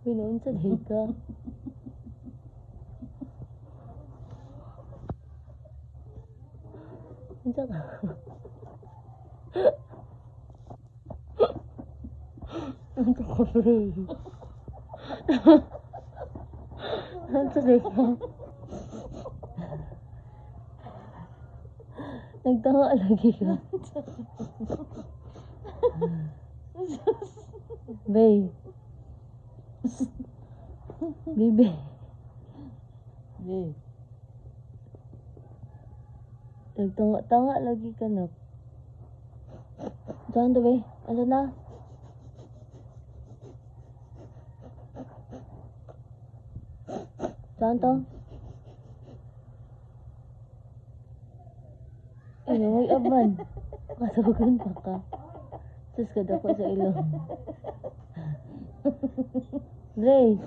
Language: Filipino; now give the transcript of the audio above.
Pinoon sa day ka. Unsa ka? Unsa ka, pre? Unsa day ka? Nagtawa lagi ka. Bay. Bibi. Be. Nagtawa lagi ka na. Saan to, be? Ano na? Saan to? May aban. Kasugan pa ka. Sus ka dako sa ilong. Ray.